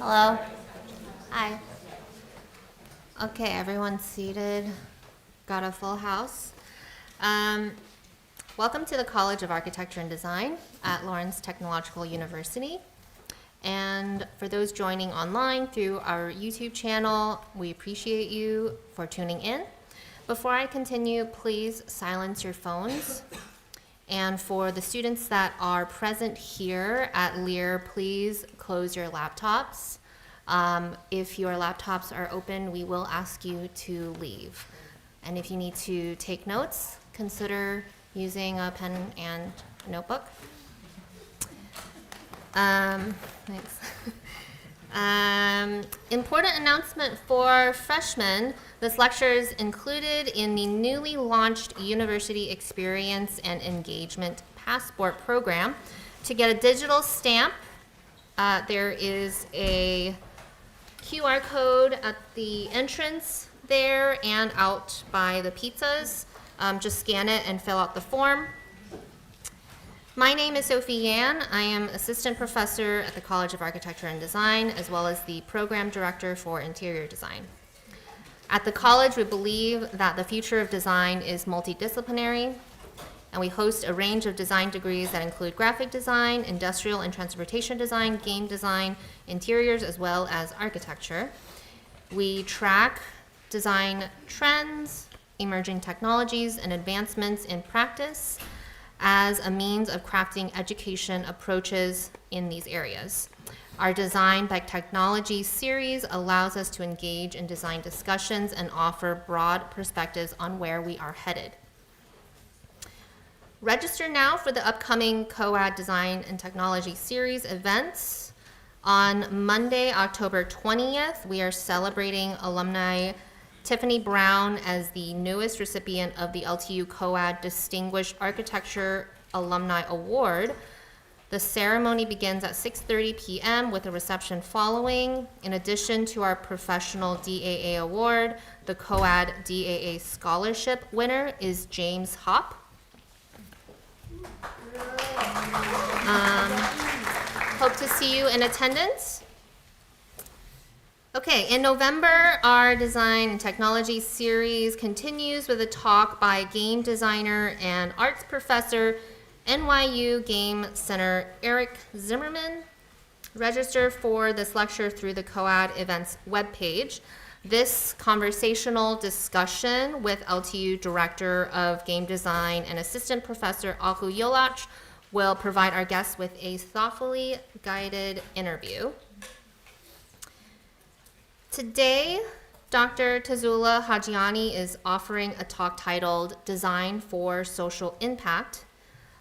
Hello. Hi. Okay, everyone's seated. Got a full house. Welcome to the College of Architecture and Design at Lawrence Technological University. And for those joining online through our YouTube channel, we appreciate you for tuning in. Before I continue, please silence your phones. And for the students that are present here at Lear, please close your laptops. If your laptops are open, we will ask you to leave. And if you need to take notes, consider using a pen and notebook. Thanks. Important announcement for freshmen. This lecture is included in the newly launched University Experience and Engagement Passport program. To get a digital stamp, there is a QR code at the entrance there and out by the pizzas. Just scan it and fill out the form. My name is Sophie Yan. I am assistant professor at the College of Architecture and Design, as well as the program director for interior design. At the college, we believe that the future of design is multidisciplinary, and we host a range of design degrees that include graphic design, industrial and transportation design, game design, interiors, as well as architecture. We track design trends, emerging technologies, and advancements in practice as a means of crafting education approaches in these areas. Our Design by Technology series allows us to engage in design discussions and offer broad perspectives on where we are headed. Register now for the upcoming COAD Design and Technology series events. On Monday, October 20th, we are celebrating alumni Tiffany Brown as the newest recipient of the LTU COAD Distinguished Architecture Alumni Award. The ceremony begins at 6:30 p.m. with a reception following. In addition to our professional DAA award, the COAD DAA scholarship winner is James Hopp. Hope to see you in attendance. Okay, in November, our Design and Technology series continues with a talk by game designer and arts professor, NYU Game Center, Eric Zimmerman. Register for this lecture through the COAD events webpage. This conversational discussion with LTU Director of Game Design and Assistant Professor Aku Yolach will provide our guests with a thoughtfully guided interview. Today, Dr. Tasoulla Hadjiyanni is offering a talk titled Design for Social Impact.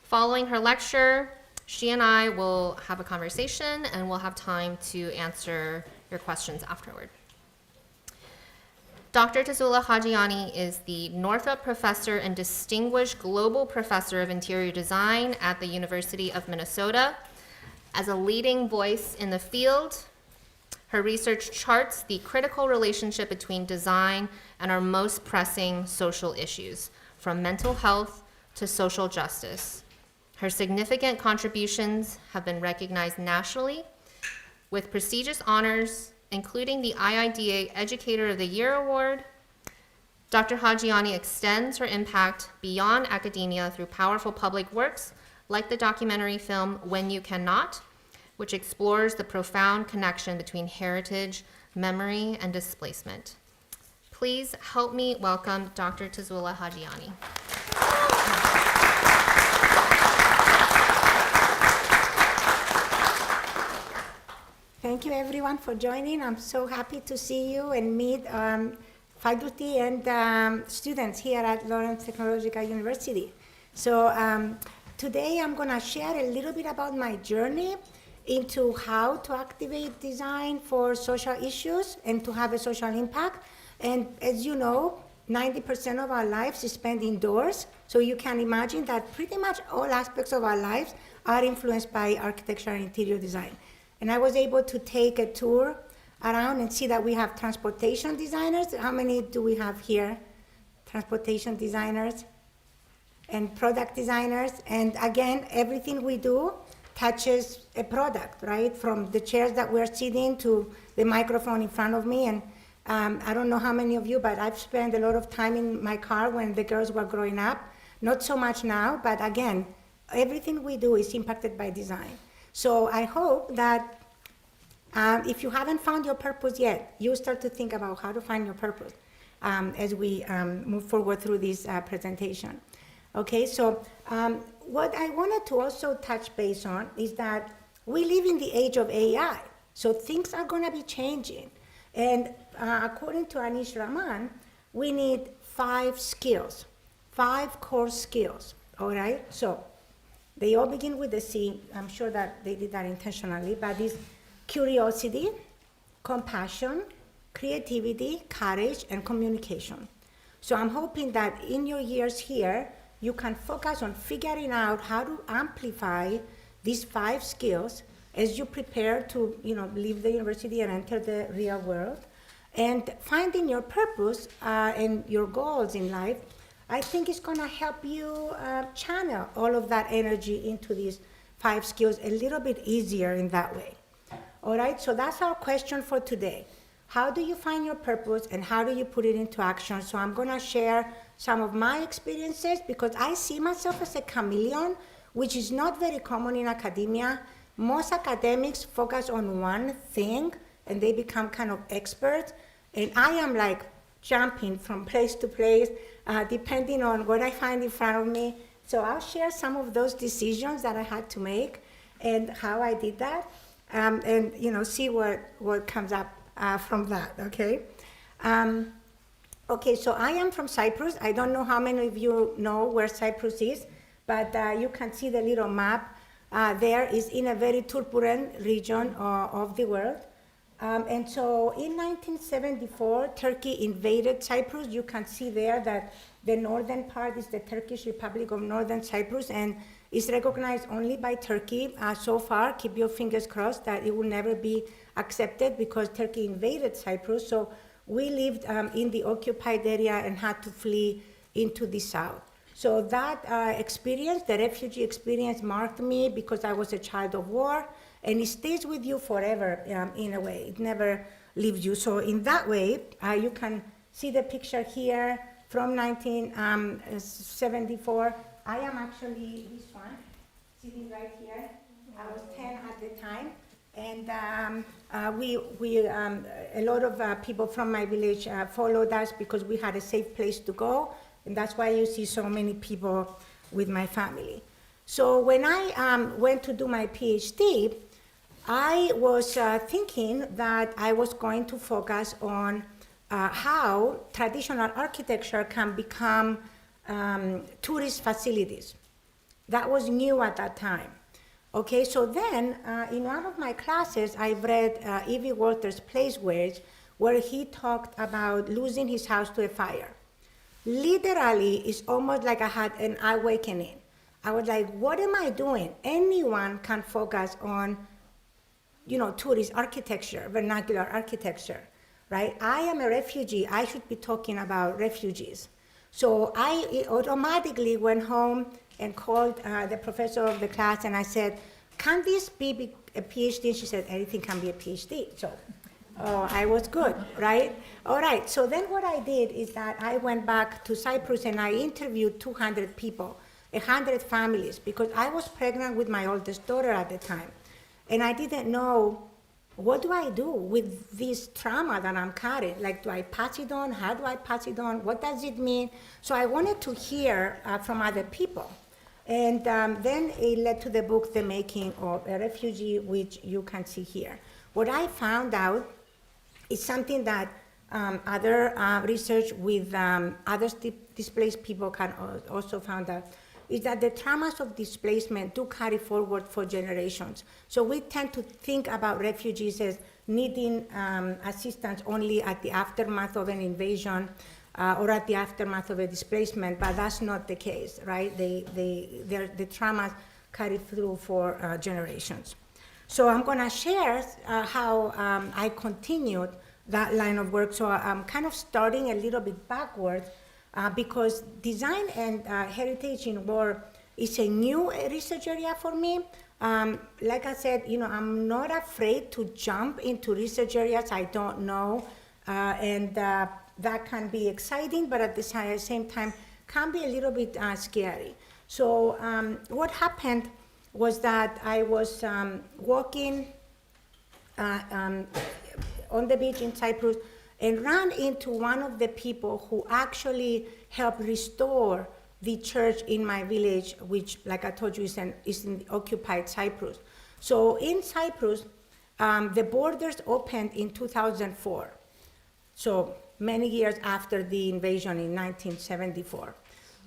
Following her lecture, she and I will have a conversation and we'll have time to answer your questions afterward. Dr. Tasoulla Hadjiyanni is the Northrop Professor and Distinguished Global Professor of Interior Design at the University of Minnesota. As a leading voice in the field, her research charts the critical relationship between design and our most pressing social issues, from mental health to social justice. Her significant contributions have been recognized nationally with prestigious honors, including the IIDA Educator of the Year Award. Dr. Hadjiyanni extends her impact beyond academia through powerful public works like the documentary film When You Cannot, which explores the profound connection between heritage, memory, and displacement. Please help me welcome Dr. Tasoulla Hadjiyanni. Thank you everyone for joining. I'm so happy to see you and meet faculty and students here at Lawrence Technological University. So today I'm gonna share a little bit about my journey into how to activate design for social issues and to have a social impact. And as you know, 90% of our lives is spent indoors. So you can imagine that pretty much all aspects of our lives are influenced by architecture and interior design. And I was able to take a tour around and see that we have transportation designers. How many do we have here? Transportation designers and product designers. And again, everything we do touches a product, right? From the chairs that we're sitting to the microphone in front of me. And I don't know how many of you, but I've spent a lot of time in my car when the girls were growing up. Not so much now, but again, everything we do is impacted by design. So I hope that if you haven't found your purpose yet, you start to think about how to find your purpose as we move forward through this presentation. Okay, so what I wanted to also touch base on is that we live in the age of AI, so things are going to be changing. And according to Anish Raman, we need 5 skills, 5 core skills, all right? So they all begin with the C. I'm sure that they did that intentionally, but it's curiosity, compassion, creativity, courage, and communication. So I'm hoping that in your years here, you can focus on figuring out how to amplify these 5 skills as you prepare to, leave the university and enter the real world. And finding your purpose and your goals in life, I think is going to help you channel all of that energy into these 5 skills a little bit easier in that way. All right, so that's our question for today. How do you find your purpose and how do you put it into action? So I'm going to share some of my experiences because I see myself as a chameleon, which is not very common in academia. Most academics focus on one thing and they become kind of experts. And I am like jumping from place to place, depending on what I find in front of me. So I'll share some of those decisions that I had to make and how I did that, and see what comes up from that, okay? Okay, so I am from Cyprus. I don't know how many of you know where Cyprus is, but you can see the little map. There is in a very turbulent region of the world. And so in 1974, Turkey invaded Cyprus. You can see there that the northern part is the Turkish Republic of Northern Cyprus and is recognized only by Turkey so far. Keep your fingers crossed that it will never be accepted because Turkey invaded Cyprus. So we lived in the occupied area and had to flee into the south. So that experience, the refugee experience, marked me because I was a child of war, and it stays with you forever in a way. It never leaves you. So in that way, you can see the picture here from 1974. I am actually this one, sitting right here. I was 10 at the time. And a lot of people from my village followed us because we had a safe place to go. And that's why you see so many people with my family. So when I went to do my PhD, I was thinking that I was going to focus on how traditional architecture can become tourist facilities. That was new at that time. Okay, so then in one of my classes, I read E.V. Walter's Place Words, where he talked about losing his house to a fire. Literally, it's almost like I had an awakening. I was like, what am I doing? Anyone can focus on, tourist architecture, vernacular architecture, right? I am a refugee. I should be talking about refugees. So I automatically went home and called the professor of the class, and I said, can this be a PhD? She said, anything can be a PhD. So I was good, right? All right, so then what I did is that I went back to Cyprus and I interviewed 200 people, 100 families, because I was pregnant with my oldest daughter at the time. And I didn't know, what do I do with this trauma that I'm carrying? Like, do I pass it on? How do I pass it on? What does it mean? So I wanted to hear from other people. And then it led to the book, The Making of a Refugee, which you can see here. What I found out is something that other research with other displaced people can also found out, is that the traumas of displacement do carry forward for generations. So we tend to think about refugees as needing assistance only at the aftermath of an invasion or at the aftermath of a displacement, but that's not the case, right? The traumas carry through for generations. So I'm gonna share how I continued that line of work. So I'm kind of starting a little bit backwards because design and heritage in war is a new research area for me. Like I said, I'm not afraid to jump into research areas I don't know, and that can be exciting, but at the same time can be a little bit scary. So what happened was that I was walking on the beach in Cyprus and ran into one of the people who actually helped restore the church in my village, which, like I told you, is in occupied Cyprus. So in Cyprus, the borders opened in 2004, so many years after the invasion in 1974,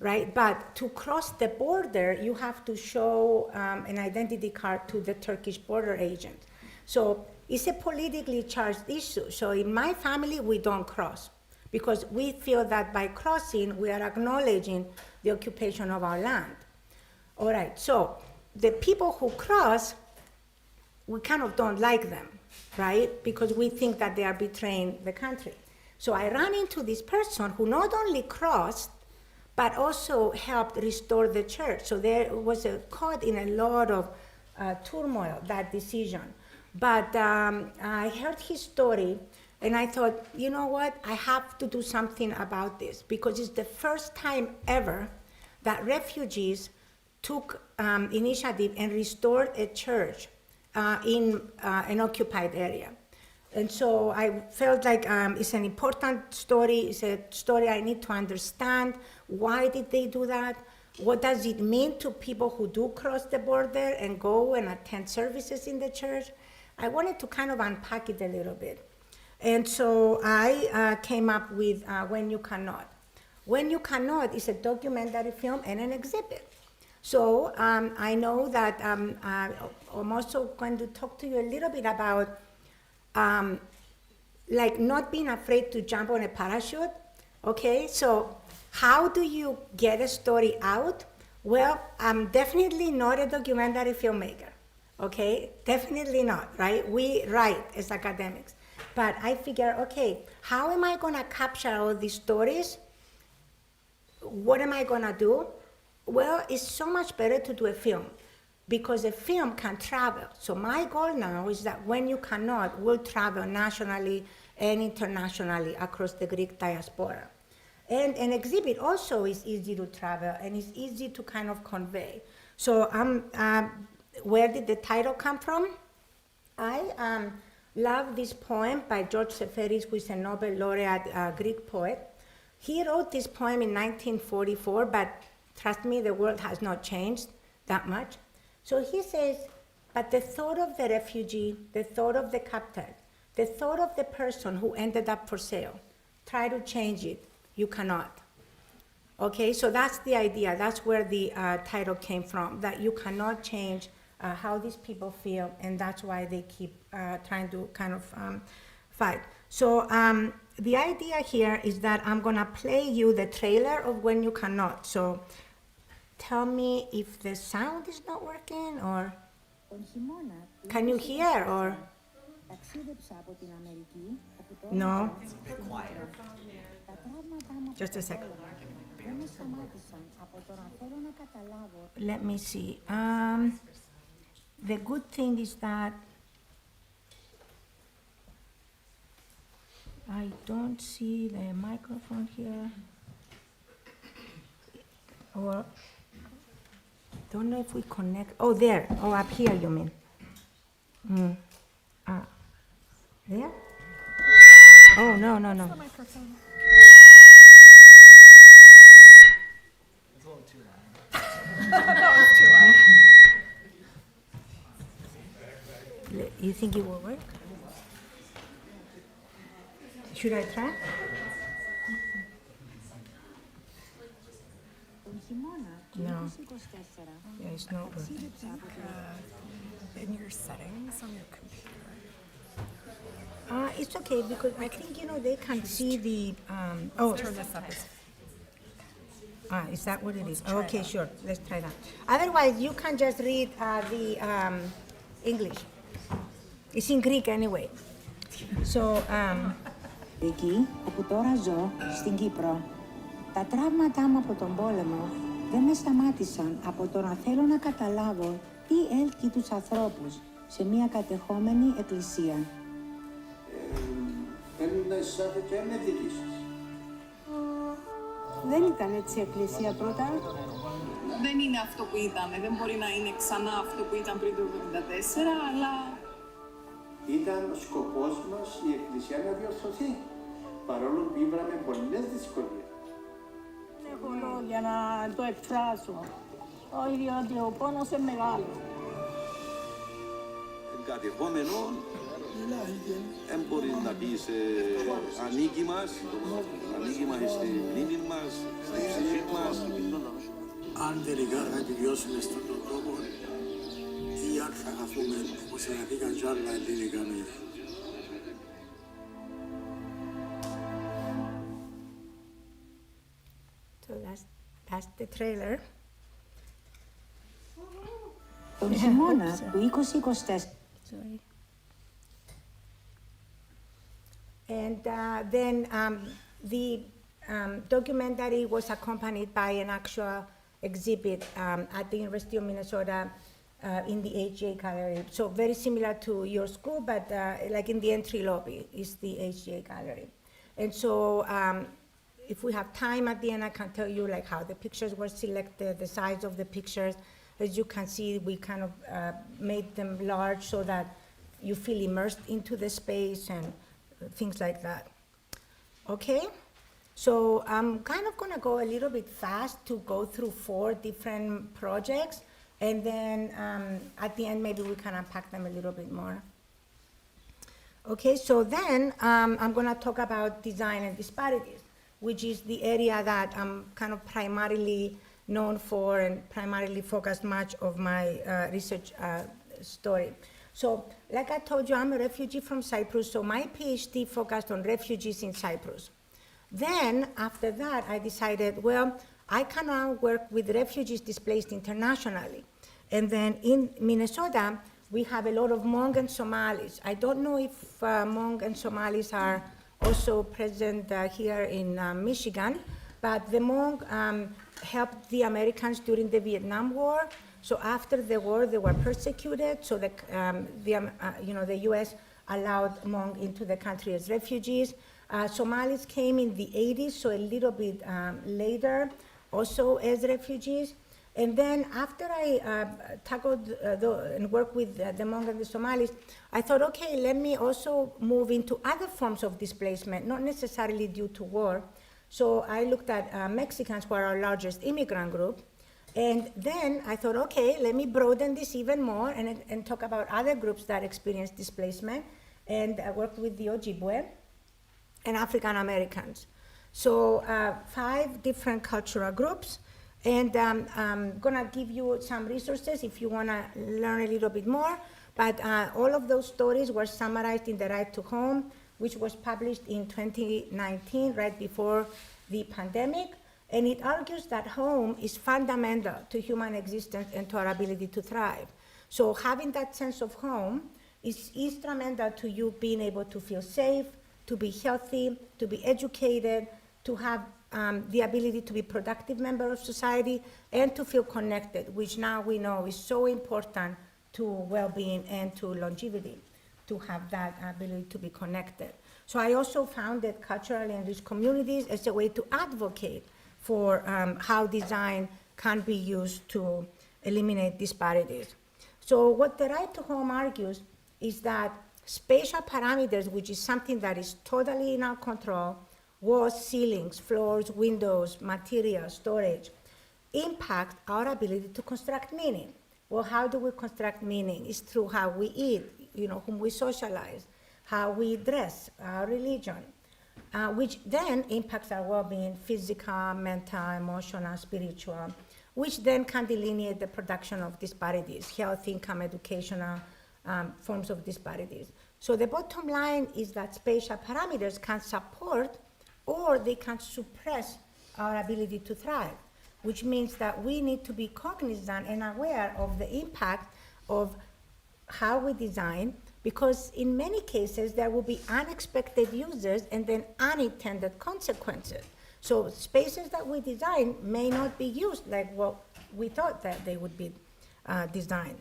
right? But to cross the border, you have to show an identity card to the Turkish border agent. So it's a politically charged issue. So in my family, we don't cross because we feel that by crossing, we are acknowledging the occupation of our land. All right, so the people who cross, we kind of don't like them, right? Because we think that they are betraying the country. So I ran into this person who not only crossed, but also helped restore the church. So there was caught in a lot of turmoil, that decision. But I heard his story, and I thought, you know what? I have to do something about this, because it's the first time ever that refugees took initiative and restored a church in an occupied area. And so I felt like it's an important story. It's a story I need to understand. Why did they do that? What does it mean to people who do cross the border and go and attend services in the church? I wanted to kind of unpack it a little bit. And so I came up with When You Cannot. When You Cannot is a documentary film and an exhibit. So I know that I'm also going to talk to you a little bit about like not being afraid to jump on a parachute, okay? So how do you get a story out? Well, I'm definitely not a documentary filmmaker, okay? Definitely not, right? We write as academics. But I figure, okay, how am I gonna capture all these stories? What am I gonna do? Well, it's so much better to do a film, because a film can travel. So my goal now is that When You Cannot will travel nationally and internationally across the Greek diaspora. And an exhibit also is easy to travel and is easy to kind of convey. So where did the title come from? I love this poem by George Seferis, who is a Nobel laureate Greek poet. He wrote this poem in 1944, but trust me, the world has not changed that much. So he says, but the thought of the refugee, the thought of the captive, the thought of the person who ended up for sale, try to change it, you cannot. Okay, so that's the idea. That's where the title came from, that you cannot change how these people feel, and that's why they keep trying to kind of fight. So the idea here is that I'm gonna play you the trailer of When You Cannot. So tell me if the sound is not working, or can you hear, or no? Just a second. Let me see. The good thing is that I don't see the microphone here, or don't know if we connect. Oh, there. Oh, up here, you mean? There? Oh, no. It's a little too loud. That was too loud. You think it will work? Should I try? No. Yeah, it's not working. In your settings on your computer. It's okay, because I think, they can see the, oh, Turn this up. is that what it is? Okay, sure, let's try that. Otherwise, you can just read the English. It's in Greek anyway. So, Εκεί όπου τώρα ζω, στην Κύπρο, τα τραύματά μου από τον πόλεμο δεν με σταμάτησαν από το να θέλω να καταλάβω Τι έλκει τους ανθρώπους σε μια κατεχόμενη εκκλησία? Θέλει να εισάγει και είναι δική σας. Δεν ήταν έτσι η εκκλησία πρώτα. Δεν είναι αυτό που ήταν. Δεν μπορεί να είναι ξανά αυτό που ήταν πριν το 1974, αλλά Ήταν ο σκοπός μας η Εκκλησία να διορθωθεί, παρόλο που ήβραμε πολλές δυσκολίες. Δεν έχω λόγια να το εκφράσω. Όχι, διότι ο πόνος είναι μεγάλος. Κατεχόμενο, δεν μπορεί να πει σε ανήκει μας στη μνήμη μας, στη ψυχή μας. Αν τελικά θα επιβιώσουμε στον τόπο ή αν θα χαθούμε όπως χαθήκαν κι άλλα ελληνικά μέρη. So that's the trailer. Τον χειμώνα του 2024 Sorry. And then the documentary was accompanied by an actual exhibit at the University of Minnesota in the HJ Gallery. So very similar to your school, but like in the entry lobby is the HJ Gallery. And so if we have time at the end, I can tell you like how the pictures were selected, the size of the pictures. As you can see, we kind of made them large so that you feel immersed into the space and things like that. Okay? So I'm kind of gonna go a little bit fast to go through 4 different projects, and then at the end, maybe we can unpack them a little bit more. Okay, so then I'm gonna talk about design and disparities, which is the area that I'm kind of primarily known for and primarily focused much of my research story. So, like I told you, I'm a refugee from Cyprus, so my PhD focused on refugees in Cyprus. Then, after that, I decided, well, I can now work with refugees displaced internationally. And then in Minnesota, we have a lot of Hmong and Somalis. I don't know if Hmong and Somalis are also present here in Michigan, but the Hmong helped the Americans during the Vietnam War. So after the war, they were persecuted. So the U.S. allowed Hmong into the country as refugees. Somalis came in the 80s, so a little bit later, also as refugees. And then after I tackled and worked with the Hmong and the Somalis, I thought, okay, let me also move into other forms of displacement, not necessarily due to war. So I looked at Mexicans, who are our largest immigrant group. And then I thought, okay, let me broaden this even more and talk about other groups that experience displacement. And I worked with the Ojibwe and African Americans. So 5 different cultural groups. And I'm gonna give you some resources if you wanna learn a little bit more. But all of those stories were summarized in The Right to Home, which was published in 2019, right before the pandemic. And it argues that home is fundamental to human existence and to our ability to thrive. So having that sense of home is instrumental to you being able to feel safe, to be healthy, to be educated, to have the ability to be a productive member of society, and to feel connected, which now we know is so important to well-being and to longevity, to have that ability to be connected. So I also founded culturally enriched communities as a way to advocate for how design can be used to eliminate disparities. So what The Right to Home argues is that spatial parameters, which is something that is totally in our control, walls, ceilings, floors, windows, materials, storage, impact our ability to construct meaning. Well, how do we construct meaning? It's through how we eat, whom we socialize, how we dress, our religion, which then impacts our well-being, physical, mental, emotional, spiritual, which then can delineate the production of disparities, health, income, educational forms of disparities. So the bottom line is that spatial parameters can support or they can suppress our ability to thrive, which means that we need to be cognizant and aware of the impact of how we design, because in many cases there will be unexpected users and then unintended consequences. So spaces that we design may not be used like what we thought that they would be designed.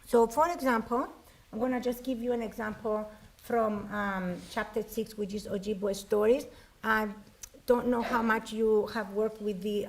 So for example, I'm gonna just give you an example from chapter 6, which is Ojibwe stories. I don't know how much you have worked with the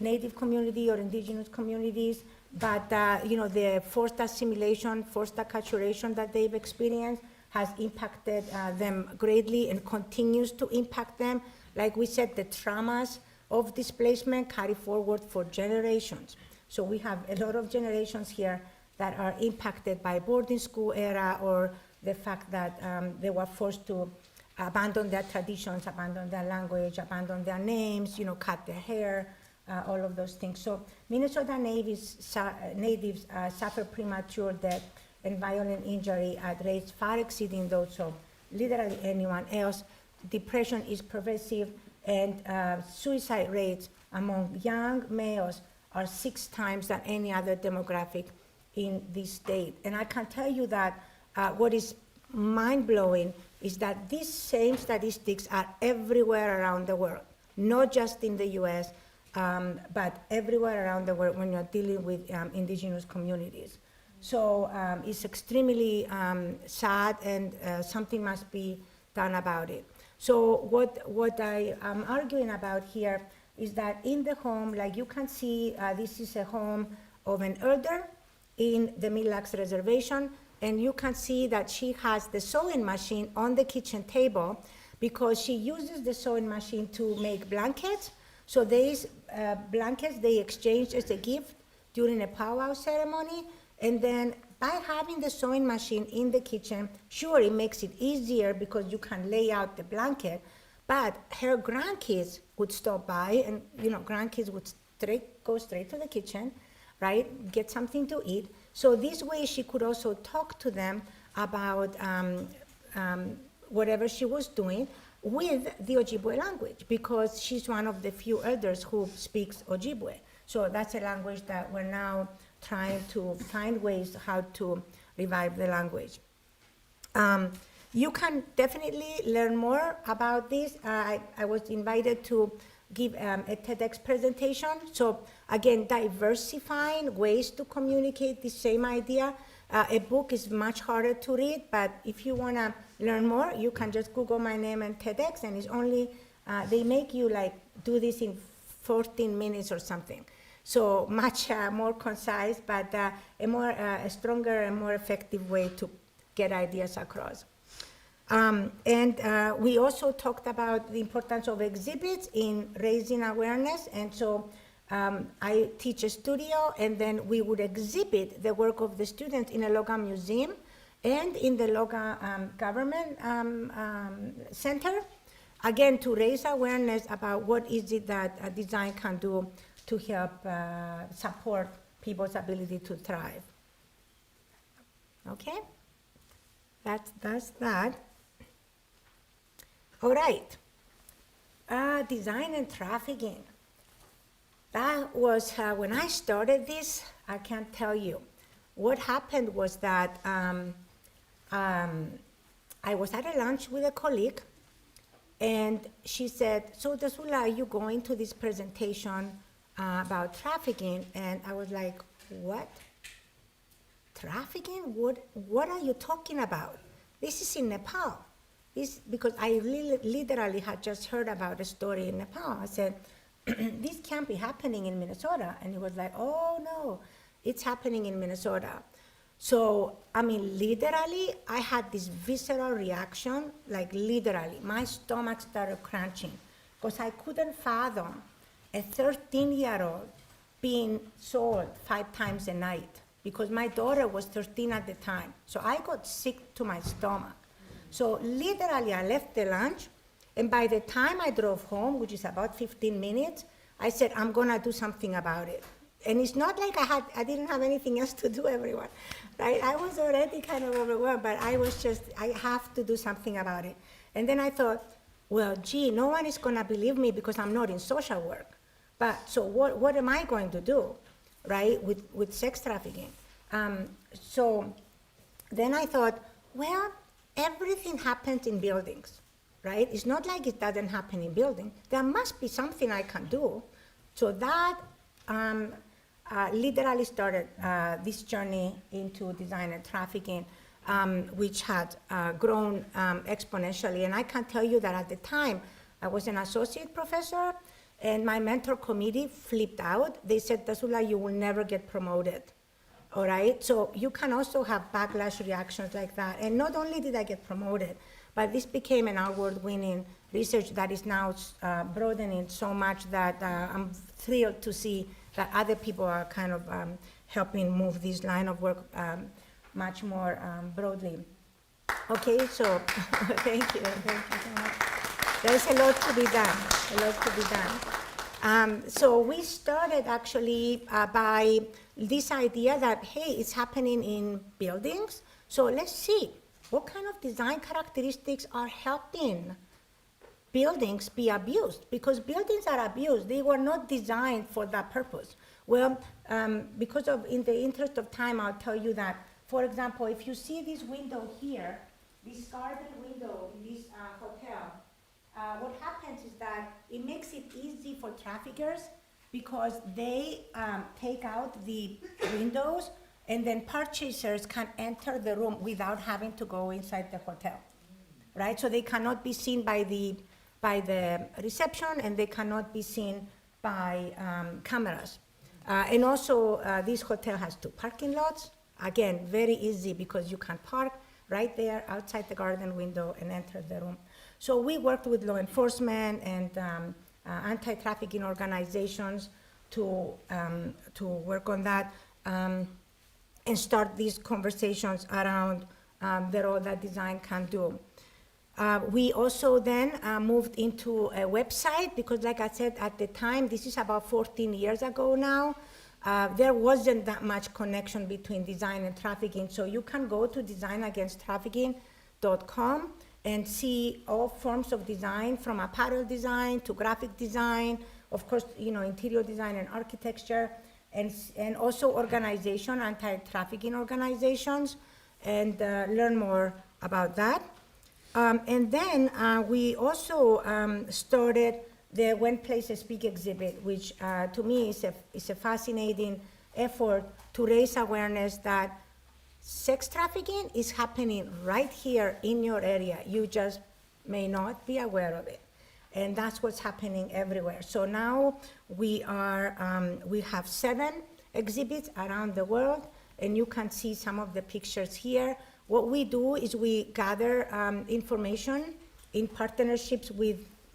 native community or indigenous communities, but the forced assimilation, forced acculturation that they've experienced has impacted them greatly and continues to impact them. Like we said, the traumas of displacement carry forward for generations. So we have a lot of generations here that are impacted by boarding school era or the fact that they were forced to abandon their traditions, abandon their language, abandon their names, cut their hair, all of those things. So Minnesota natives suffer premature death and violent injury at rates far exceeding those of literally anyone else. Depression is pervasive, and suicide rates among young males are 6 times than any other demographic in this state. And I can tell you that what is mind-blowing is that these same statistics are everywhere around the world, not just in the US, but everywhere around the world when you're dealing with indigenous communities. So it's extremely sad, and something must be done about it. So what I am arguing about here is that in the home, like you can see, this is a home of an elder in the Mille Lacs Reservation, and you can see that she has the sewing machine on the kitchen table because she uses the sewing machine to make blankets. So these blankets they exchanged as a gift during a powwow ceremony, and then by having the sewing machine in the kitchen, sure, it makes it easier because you can lay out the blanket, but her grandkids would stop by, and grandkids would go straight to the kitchen, right, get something to eat. So this way she could also talk to them about whatever she was doing with the Ojibwe language, because she's one of the few elders who speaks Ojibwe. So that's a language that we're now trying to find ways how to revive the language. You can definitely learn more about this. I was invited to give a TEDx presentation. So again, diversifying ways to communicate the same idea. A book is much harder to read, but if you want to learn more, you can just Google my name and TEDx, and it's only, they make you do this in 14 minutes or something. So much more concise, but a stronger and more effective way to get ideas across. We also talked about the importance of exhibits in raising awareness, and so I teach a studio, and then we would exhibit the work of the students in a Loga museum and in the Loga government center, again, to raise awareness about what is it that design can do to help support people's ability to thrive. Okay? That's that. All right. Design and trafficking. That was, when I started this, I can't tell you. What happened was that I was at a lunch with a colleague, and she said, so Tasoulla, are you going to this presentation about trafficking? And I was like, what? Trafficking? What are you talking about? This is in Nepal. Because I literally had just heard about a story in Nepal. I said, this can't be happening in Minnesota. And he was like, oh no, it's happening in Minnesota. So, literally, I had this visceral reaction, literally. My stomach started crunching because I couldn't fathom a 13-year-old being sold 5 times a night, because my daughter was 13 at the time. So I got sick to my stomach. So literally, I left the lunch, and by the time I drove home, which is about 15 minutes, I said, I'm gonna do something about it. And it's not like I didn't have anything else to do, everyone, right? I was already kind of overwhelmed, but I have to do something about it. And then I thought, well, gee, no one is gonna believe me because I'm not in social work. But so what am I going to do, right, with sex trafficking? So then I thought, well, everything happens in buildings, right? It's not like it doesn't happen in buildings. There must be something I can do. So that literally started this journey into design and trafficking, which had grown exponentially. And I can tell you that at the time, I was an associate professor, and my mentor committee flipped out. They said, Tasoulla, you will never get promoted. All right, so you can also have backlash reactions like that. And not only did I get promoted, but this became an award-winning research that is now broadening so much that I'm thrilled to see that other people are kind of helping move this line of work much more broadly. Okay, so thank you so much. There's a lot to be done, a lot to be done. So we started actually by this idea that, hey, it's happening in buildings, so let's see what kind of design characteristics are helping buildings be abused, because buildings are abused. They were not designed for that purpose. Well, in the interest of time, I'll tell you that, for example, if you see this window here, this garden window in this hotel, what happens is that it makes it easy for traffickers because they take out the windows, and then purchasers can enter the room without having to go inside the hotel, right? So they cannot be seen by the reception, and they cannot be seen by cameras. And also, this hotel has 2 parking lots. Again, very easy because you can park right there outside the garden window and enter the room. So we worked with law enforcement and anti-trafficking organizations to work on that and start these conversations around the role that design can do. We also then moved into a website because, like I said, at the time, this is about 14 years ago now, there wasn't that much connection between design and trafficking. So you can go to designagainsttrafficking.com and see all forms of design, from apparel design to graphic design, of course, interior design and architecture, and also organization, anti-trafficking organizations, and learn more about that. And then we also started the When Places Speak exhibit, which to me is a fascinating effort to raise awareness that sex trafficking is happening right here in your area. You just may not be aware of it. And that's what's happening everywhere. So now we have 7 exhibits around the world, and you can see some of the pictures here. What we do is we gather information in partnerships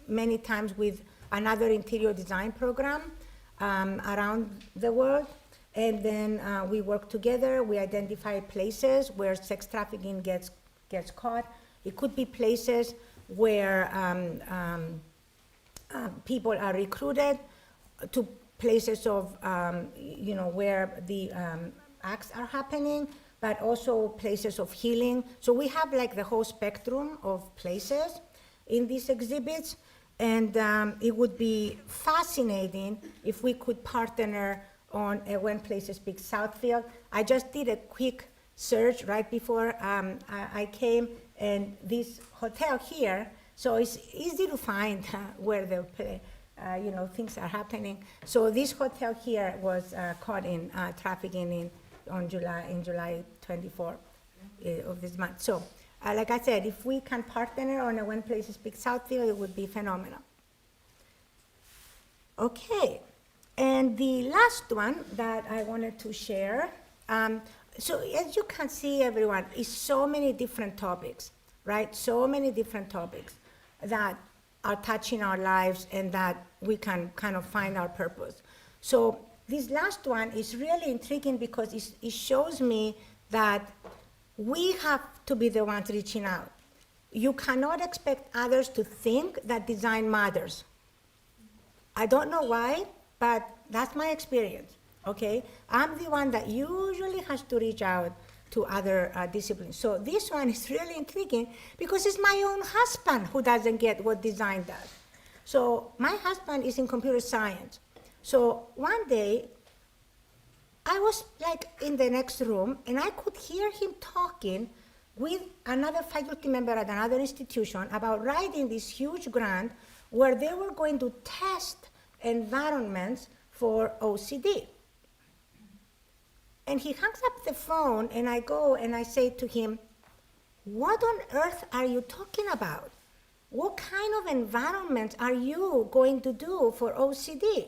many times with another interior design program around the world. And then we work together. We identify places where sex trafficking gets caught. It could be places where people are recruited, to places of where the acts are happening, but also places of healing. So we have like the whole spectrum of places in these exhibits, and it would be fascinating if we could partner on a When Places Speak Southfield. I just did a quick search right before I came, and this hotel here, so it's easy to find where the things are happening. So this hotel here was caught in trafficking in July 24 of this month. So like I said, if we can partner on a When Places Speak Southfield, it would be phenomenal. Okay. And the last one that I wanted to share, so as you can see, everyone, is so many different topics, right? So many different topics that are touching our lives and that we can kind of find our purpose. So this last one is really intriguing because it shows me that we have to be the ones reaching out. You cannot expect others to think that design matters. I don't know why, but that's my experience, okay? I'm the one that usually has to reach out to other disciplines. So this one is really intriguing because it's my own husband who doesn't get what design does. So my husband is in computer science. So one day, I was like in the next room, and I could hear him talking with another faculty member at another institution about writing this huge grant where they were going to test environments for OCD. And he hangs up the phone, and I go and I say to him, what on earth are you talking about? What kind of environment are you going to do for OCD?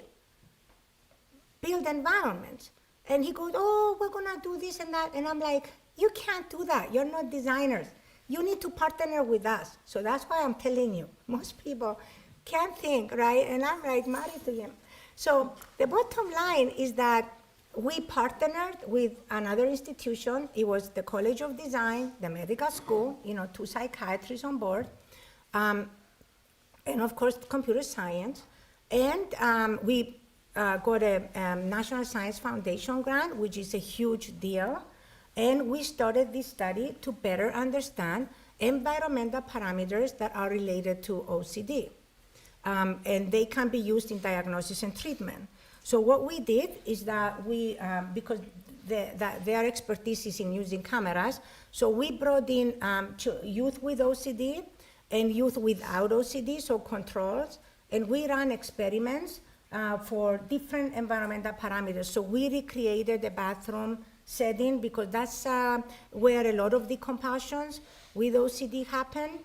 Build environments. And he goes, oh, we're gonna do this and that. And I'm like, you can't do that. You're not designers. You need to partner with us. So that's why I'm telling you. Most people can't think, right? And I'm like married to him. So the bottom line is that we partnered with another institution. It was the College of Design, the medical school, 2 psychiatrists on board, and of course, computer science. And we got a National Science Foundation grant, which is a huge deal. And we started this study to better understand environmental parameters that are related to OCD. And they can be used in diagnosis and treatment. So what we did is that we, because their expertise is in using cameras, so we brought in youth with OCD and youth without OCD, so controls, and we ran experiments for different environmental parameters. So we recreated the bathroom setting because that's where a lot of the compulsions with OCD happen.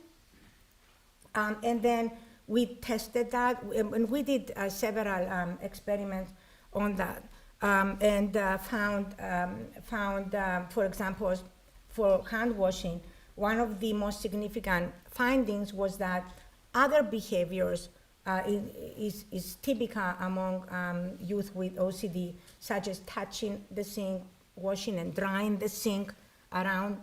And then we tested that, and we did several experiments on that, and found, for example, for hand washing, one of the most significant findings was that other behaviors is typical among youth with OCD, such as touching the sink, washing and drying the sink around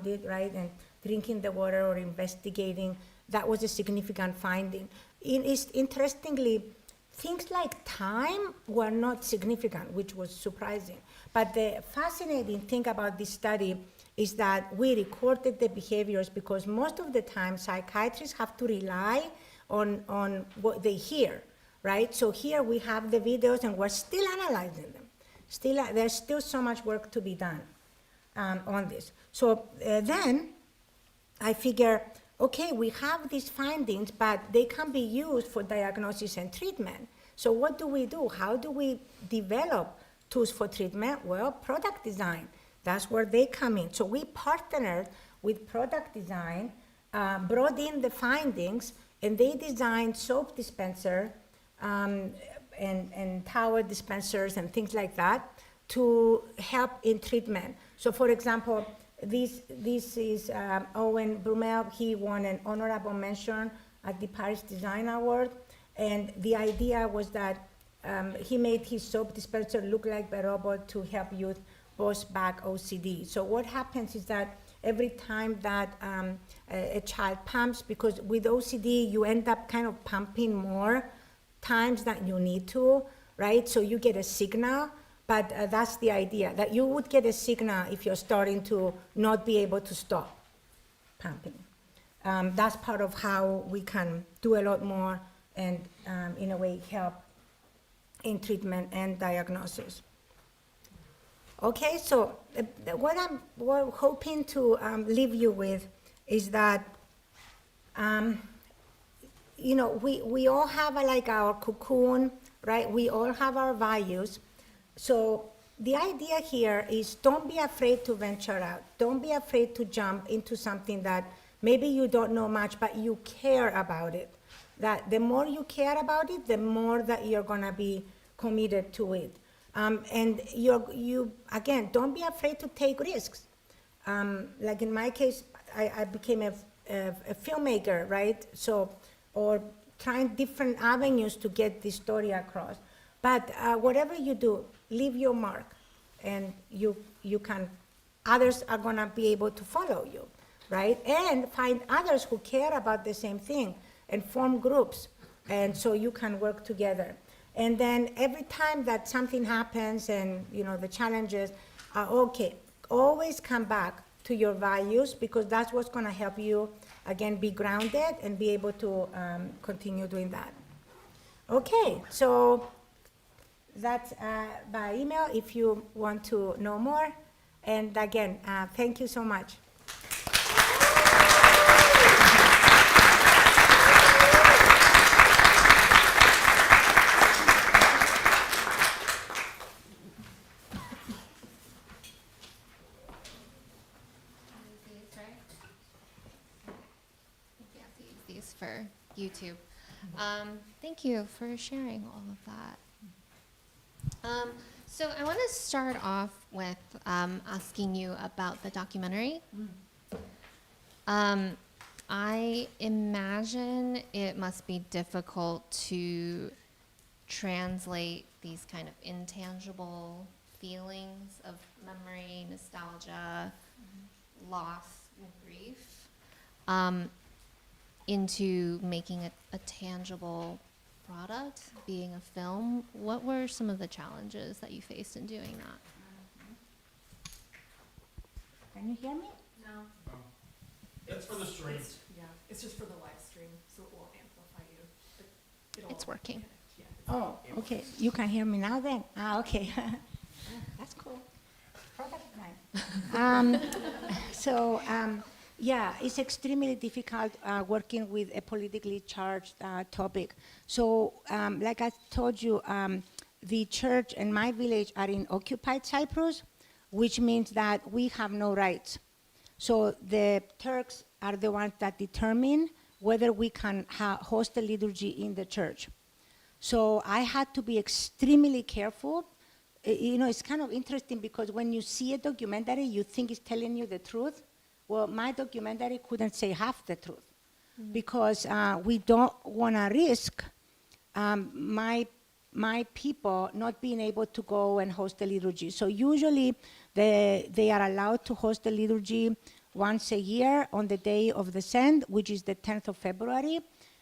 it, right, and drinking the water or investigating. That was a significant finding. Interestingly, things like time were not significant, which was surprising. But the fascinating thing about this study is that we recorded the behaviors because most of the time psychiatrists have to rely on what they hear, right? So here we have the videos and we're still analyzing them. There's still so much work to be done on this. So then I figure, okay, we have these findings, but they can be used for diagnosis and treatment. So what do? How do we develop tools for treatment? Well, product design, that's where they come in. So we partnered with product design, brought in the findings, and they designed soap dispenser and towel dispensers and things like that to help in treatment. So for example, this is Owen Brumel. He won an honorable mention at the Paris Design Award. And the idea was that he made his soap dispenser look like a robot to help youth bounce back OCD. So what happens is that every time that a child pumps, because with OCD, you end up kind of pumping more times than you need to, right? So you get a signal. But that's the idea, that you would get a signal if you're starting to not be able to stop pumping. That's part of how we can do a lot more and, in a way, help in treatment and diagnosis. Okay, so what I'm hoping to leave you with is that, we all have our cocoon, right? We all have our values. So the idea here is don't be afraid to venture out. Don't be afraid to jump into something that maybe you don't know much, but you care about it. That the more you care about it, the more that you're gonna be committed to it. And you again, don't be afraid to take risks. Like in my case, I became a filmmaker, right? So, or trying different avenues to get the story across. But whatever you do, leave your mark, and you can, others are gonna be able to follow you, right? And find others who care about the same thing and form groups, and so you can work together. And then every time that something happens and the challenges are okay, always come back to your values, because that's what's gonna help you, again, be grounded and be able to continue doing that. Okay, so that's by email if you want to know more. And again, thank you so much. videos for YouTube. Thank you for sharing all of that. So I want to start off with asking you about the documentary. I imagine it must be difficult to translate these kind of intangible feelings of memory, nostalgia, loss, and grief into making a tangible product, being a film. What were some of the challenges that you faced in doing that? Can you hear me? That's for the stream. Yeah, it's just for the live stream, so it will amplify you. It'll It's working. connect, yeah. Oh, okay. You can hear me now then? Okay. That's cool. Product line. Yeah, it's extremely difficult working with a politically charged topic. So, like I told you, the church and my village are in occupied Cyprus, which means that we have no rights. So the Turks are the ones that determine whether we can host a liturgy in the church. So I had to be extremely careful. It's kind of interesting because when you see a documentary, you think it's telling you the truth. Well, my documentary couldn't say half the truth because we don't want to risk my people not being able to go and host a liturgy. So usually they are allowed to host a liturgy once a year on the day of the Send, which is the 10th of February.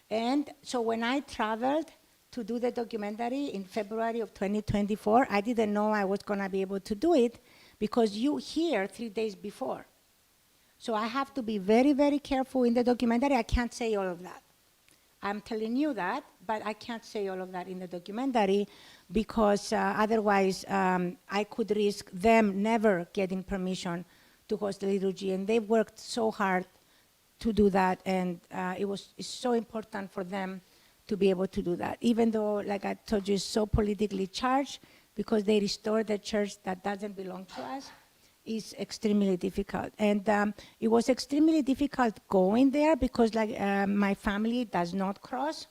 And so when I traveled to do the documentary in February of 2024, I didn't know I was going to be able to do it because you hear 3 days before. So I have to be very, very careful in the documentary. I can't say all of that. I'm telling you that, but I can't say all of that in the documentary because otherwise I could risk them never getting permission to host the liturgy. And they worked so hard to do that, and it's so important for them to be able to do that. Even though, like I told you, it's so politically charged because they restored the church that doesn't belong to us. Is extremely difficult. And it was extremely difficult going there because my family does not cross.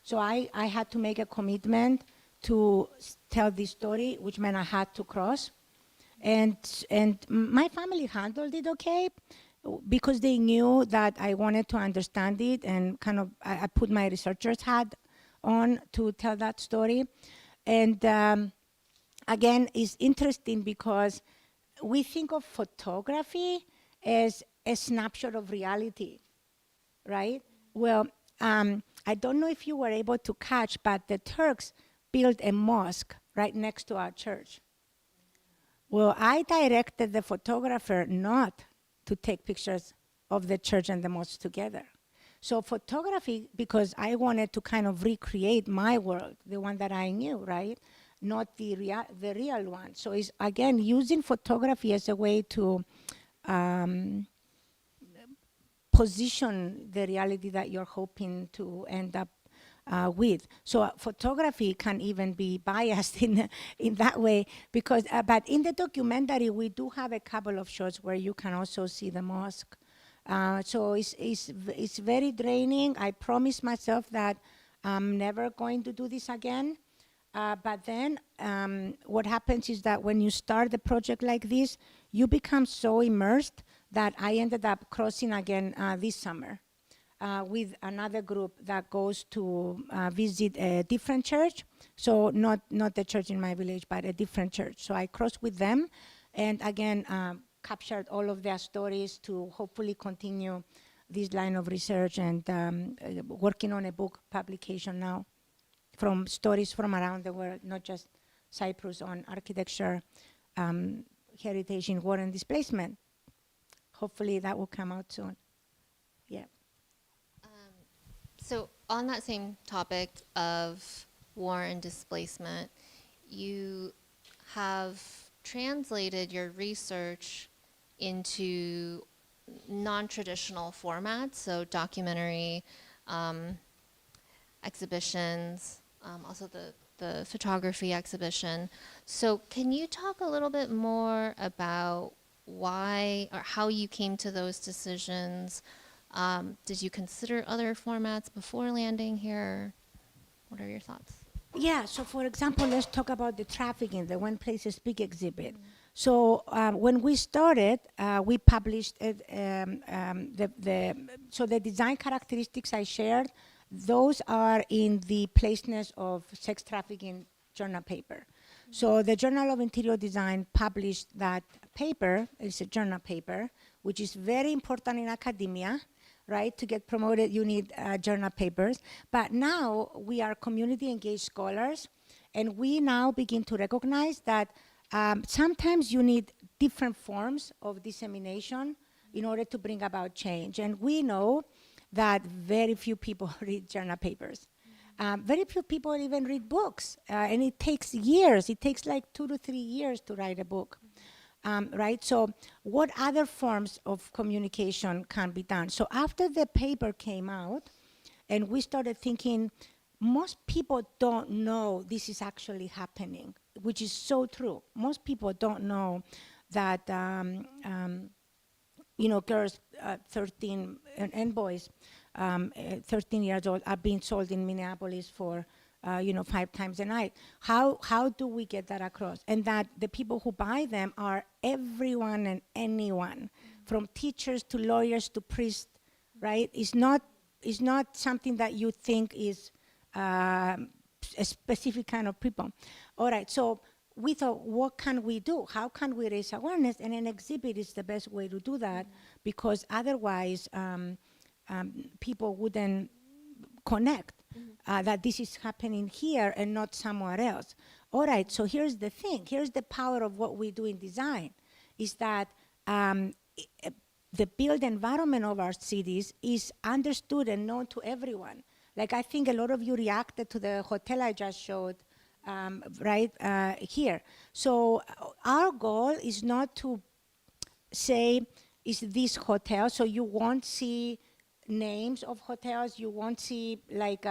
So I had to make a commitment to tell this story, which meant I had to cross. And my family handled it okay because they knew that I wanted to understand it and kind of I put my researcher's hat on to tell that story. And again, it's interesting because we think of photography as a snapshot of reality, right? Well, I don't know if you were able to catch, but the Turks built a mosque right next to our church. Well, I directed the photographer not to take pictures of the church and the mosque together. So photography, because I wanted to kind of recreate my world, the one that I knew, right? Not the real one. So it's, again, using photography as a way to position the reality that you're hoping to end up with. So photography can even be biased in that way because, but in the documentary, we do have a couple of shots where you can also see the mosque. So it's very draining. I promised myself that I'm never going to do this again. But then what happens is that when you start a project like this, you become so immersed that I ended up crossing again this summer with another group that goes to visit a different church. So not the church in my village, but a different church. So I crossed with them and again captured all of their stories to hopefully continue this line of research and working on a book publication now. From stories from around the world, not just Cyprus, on architecture, heritage in war and displacement. Hopefully that will come out soon. Yeah. So on that same topic of war and displacement, you have translated your research into non-traditional formats, so documentary, exhibitions, also the photography exhibition. So can you talk a little bit more about why or how you came to those decisions, Did you consider other formats before landing here? What are your thoughts? Yeah, so for example, let's talk about the trafficking, the When Places Speak exhibit. So when we started, we published the design characteristics I shared, those are in the placeness of sex trafficking journal paper. So the Journal of Interior Design published that paper, it's a journal paper, which is very important in academia, right? To get promoted, you need journal papers. But now we are community engaged scholars, and we now begin to recognize that sometimes you need different forms of dissemination in order to bring about change. And we know that very few people read journal papers. Very few people even read books, and it takes years. It takes like 2 to 3 years to write a book. Right? So what other forms of communication can be done? So after the paper came out, and we started thinking, most people don't know this is actually happening, which is so true. Most people don't know that, girls 13 and boys 13 years old are being sold in Minneapolis for 5 times a night. How do we get that across? And that the people who buy them are everyone and anyone, from teachers to lawyers to priests, right? It's not something that you think is a specific kind of people. All right, so we thought, what can we do? How can we raise awareness? And an exhibit is the best way to do that, because otherwise people wouldn't connect that this is happening here and not somewhere else. All right, so here's the thing. Here's the power of what we do in design, is that the built environment of our cities is understood and known to everyone. Like, I think a lot of you reacted to the hotel I just showed here. So our goal is not to say, is this hotel, so you won't see names of hotels, you won't see like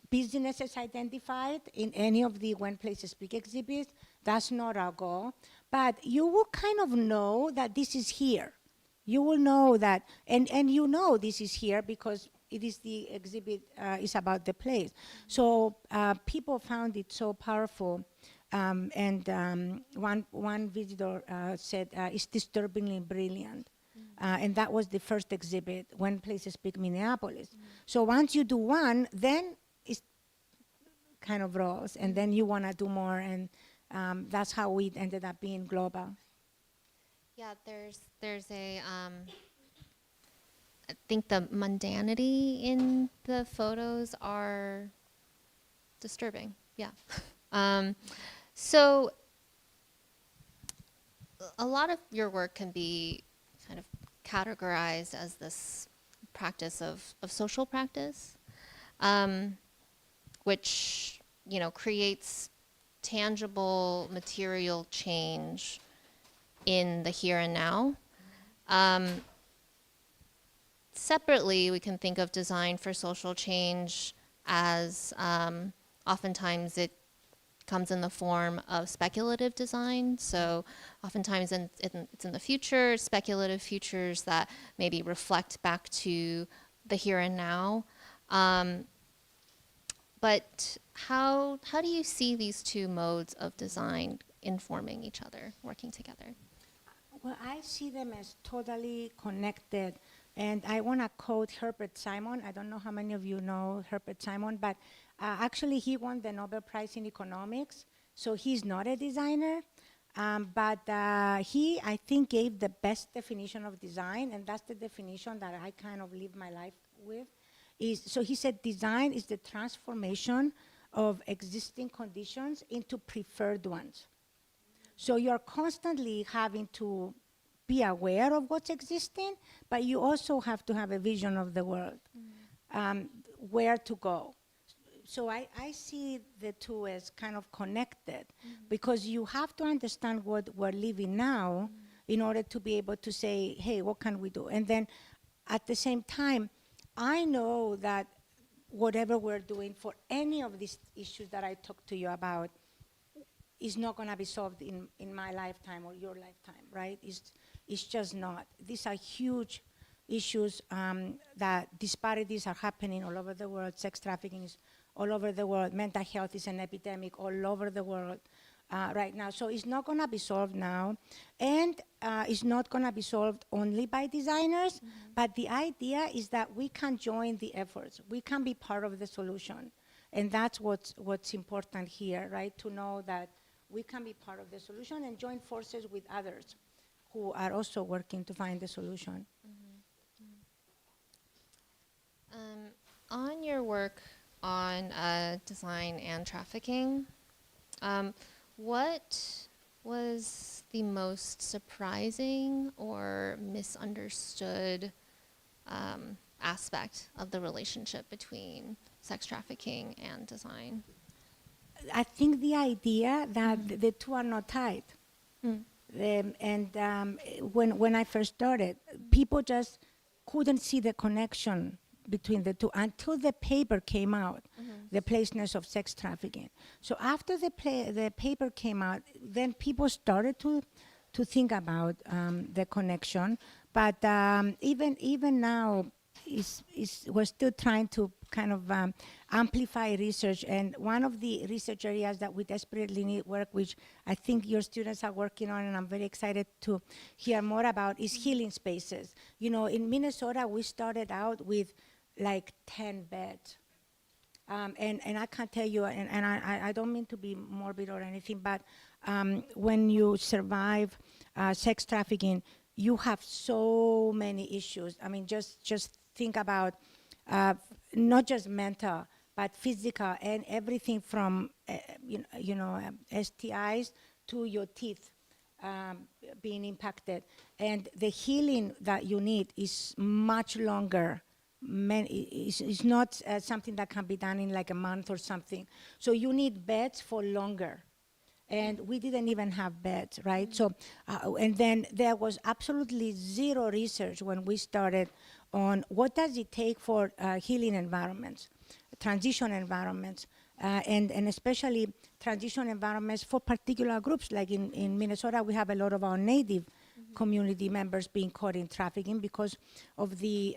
businesses identified in any of the When Places Speak exhibits. That's not our goal. But you will kind of know that this is here. You will know that, and this is here because it is the exhibit is about the place. So people found it so powerful. One visitor said, it's disturbingly brilliant. And that was the first exhibit, When Places Speak Minneapolis. So once you do one, then it kind of rolls, and then you want to do more, and that's how we ended up being global. Yeah, there's a, I think the mundanity in the photos are disturbing, yeah. So a lot of your work can be kind of categorized as this practice of social practice, which, creates tangible material change in the here and now. Separately, we can think of design for social change as oftentimes it comes in the form of speculative design. So oftentimes it's in the future, speculative futures that maybe reflect back to the here and now. But how do you see these two modes of design informing each other, working together? Well, I see them as totally connected. And I want to quote Herbert Simon. I don't know how many of you know Herbert Simon, but actually he won the Nobel Prize in economics. So he's not a designer, but he, I think, gave the best definition of design, and that's the definition that I kind of live my life with. So he said, design is the transformation of existing conditions into preferred ones. So you're constantly having to be aware of what's existing, but you also have to have a vision of the world, where to go. So I see the two as kind of connected, because you have to understand what we're living now in order to be able to say, hey, what can we do? And then at the same time, I know that whatever we're doing for any of these issues that I talked to you about is not going to be solved in my lifetime or your lifetime, right? It's just not. These are huge issues that disparities are happening all over the world. Sex trafficking is all over the world. Mental health is an epidemic all over the world right now. So it's not going to be solved now. And it's not going to be solved only by designers. But the idea is that we can join the efforts. We can be part of the solution. And that's what's important here, right? To know that we can be part of the solution and join forces with others who are also working to find the solution. On your work on design and trafficking, what was the most surprising or misunderstood aspect of the relationship between sex trafficking and design? I think the idea that the two are not tied. When I first started, people just couldn't see the connection between the two until the paper came out, The Placeness of Sex Trafficking. So after the paper came out, then people started to think about the connection. But even now, we're still trying to kind of amplify research. And one of the research areas that we desperately need work, which I think your students are working on, and I'm very excited to hear more about, is healing spaces. You know, in Minnesota, we started out with like 10 beds. And I can't tell you, and I don't mean to be morbid or anything, but when you survive sex trafficking, you have so many issues. I mean, just think about not just mental, but physical, and everything from STIs to your teeth being impacted. And the healing that you need is much longer. It's not something that can be done in like a month or something. So you need beds for longer. And we didn't even have beds, right? So, and then there was absolutely zero research when we started on what does it take for healing environments, transition environments, and especially transition environments for particular groups. Like in Minnesota, we have a lot of our Native community members being caught in trafficking because of the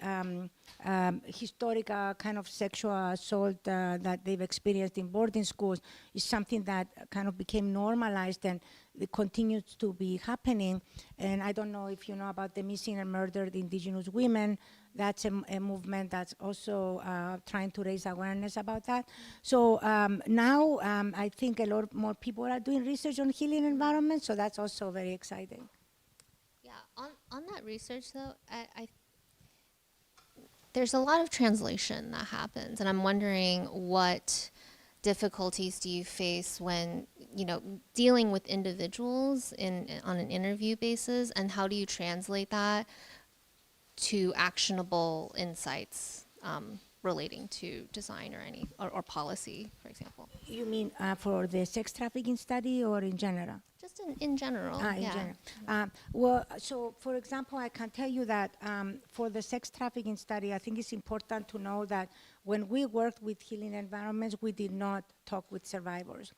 historical kind of sexual assault that they've experienced in boarding schools. Is something that kind of became normalized, and it continues to be happening. And I don't know if you know about the missing and murdered indigenous women. That's a movement that's also trying to raise awareness about that. So now I think a lot more people are doing research on healing environments, so that's also very exciting. Yeah, on that research though, there's a lot of translation that happens, and I'm wondering what difficulties do you face when, dealing with individuals on an interview basis, and how do you translate that to actionable insights relating to design or policy, for example? You mean for the sex trafficking study or in general? Just in general. In general. Well, so for example, I can tell you that for the sex trafficking study, I think it's important to know that when we worked with healing environments, we did not talk with survivors.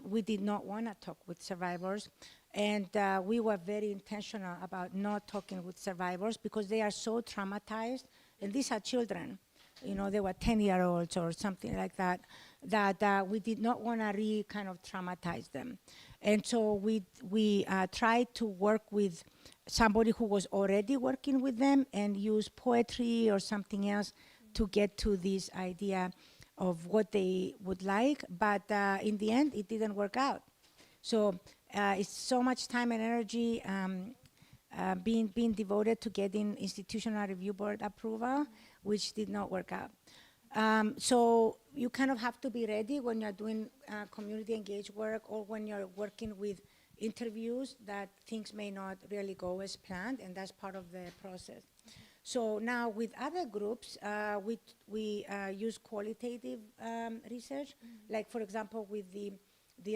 We did not want to talk with survivors. And we were very intentional about not talking with survivors because they are so traumatized. And these are children. They were 10-year-olds or something like that, that we did not want to kind of traumatize them. And so we tried to work with somebody who was already working with them and use poetry or something else to get to this idea of what they would like. But in the end, it didn't work out. So it's so much time and energy being devoted to getting institutional review board approval, which did not work out. So you kind of have to be ready when you're doing community engaged work or when you're working with interviews that things may not really go as planned, and that's part of the process. So now with other groups, we use qualitative research, like for example with the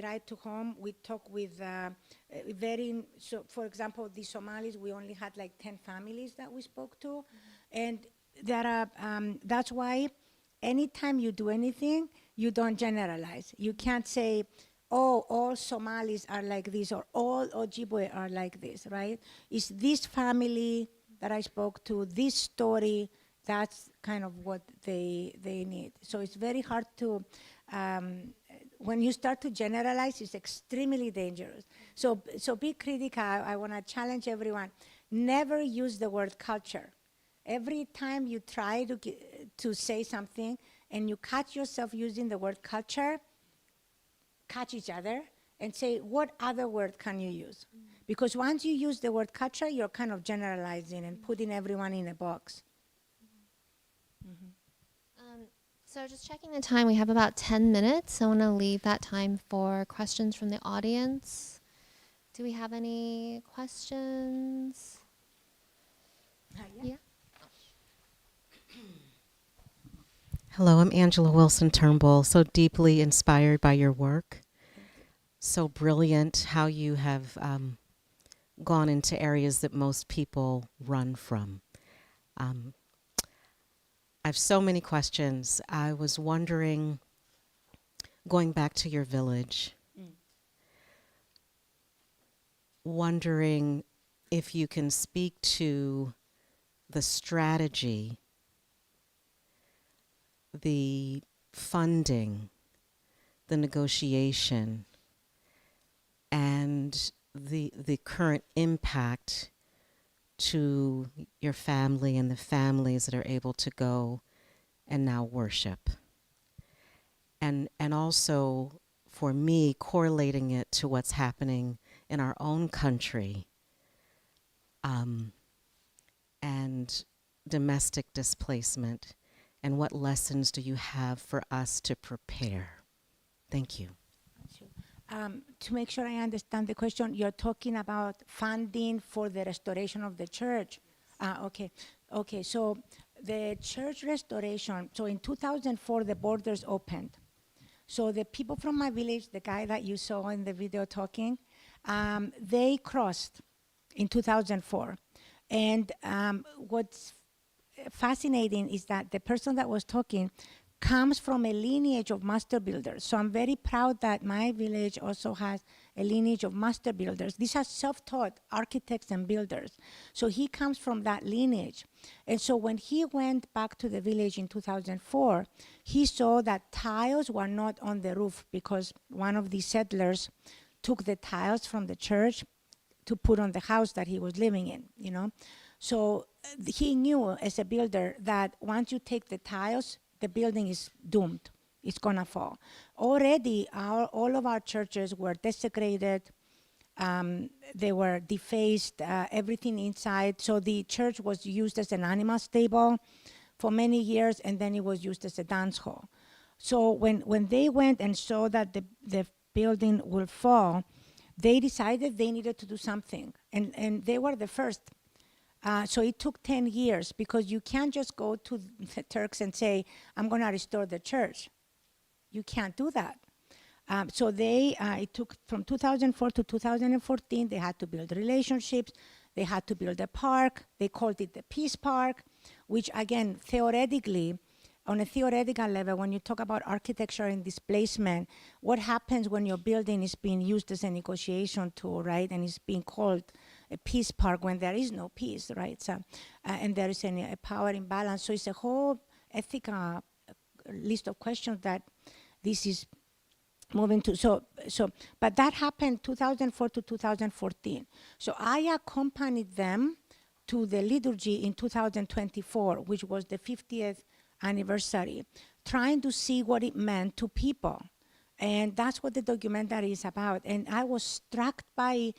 right to home, we talk with so for example, the Somalis, we only had like 10 families that we spoke to. And there are, that's why anytime you do anything, you don't generalize. You can't say, oh, all Somalis are like this or all Ojibwe are like this, right? It's this family that I spoke to, this story, that's kind of what they need. So it's very hard to, when you start to generalize, it's extremely dangerous. So be critical. I want to challenge everyone. Never use the word culture. Every time you try to say something and you catch yourself using the word culture, catch each other and say, what other word can you use? Because once you use the word culture, you're kind of generalizing and putting everyone in a box. So just checking the time, we have about 10 minutes. I want to leave that time for questions from the audience. Do we have any questions? Yeah. Hello, I'm Angela Wilson Turnbull, so deeply inspired by your work. So brilliant how you have gone into areas that most people run from. I have so many questions. I was wondering, going back to your village, wondering if you can speak to the strategy, the funding, the negotiation, and the current impact to your family and the families that are able to go and now worship. And also, for me, correlating it to what's happening in our own country, and domestic displacement, and what lessons do you have for us to prepare? Thank you. To make sure I understand the question, you're talking about funding for the restoration of the church. Okay. Okay, so the church restoration, so in 2004, the borders opened. So the people from my village, the guy that you saw in the video talking, they crossed in 2004. And what's fascinating is that the person that was talking comes from a lineage of master builders. So I'm very proud that my village also has a lineage of master builders. These are self-taught architects and builders. So he comes from that lineage. And so when he went back to the village in 2004, he saw that tiles were not on the roof because one of the settlers took the tiles from the church to put on the house that he was living in, you know. So he knew as a builder that once you take the tiles, the building is doomed. It's gonna fall. Already, all of our churches were desecrated. They were defaced, everything inside. So the church was used as an animal stable for many years, and then it was used as a dance hall. So when they went and saw that the building will fall, they decided they needed to do something. And they were the first. So it took 10 years because you can't just go to the Turks and say, I'm going to restore the church. You can't do that. So it took from 2004 to 2014, they had to build relationships. They had to build a park. They called it the Peace Park, which again, theoretically, on a theoretical level, when you talk about architecture and displacement, what happens when your building is being used as a negotiation tool, right? And it's being called a peace park when there is no peace, right? So, and there is a power imbalance. So it's a whole ethical list of questions that this is moving to. But that happened 2004 to 2014. So I accompanied them to the liturgy in 2024, which was the 50th anniversary, trying to see what it meant to people. And that's what the documentary is about. And I was struck by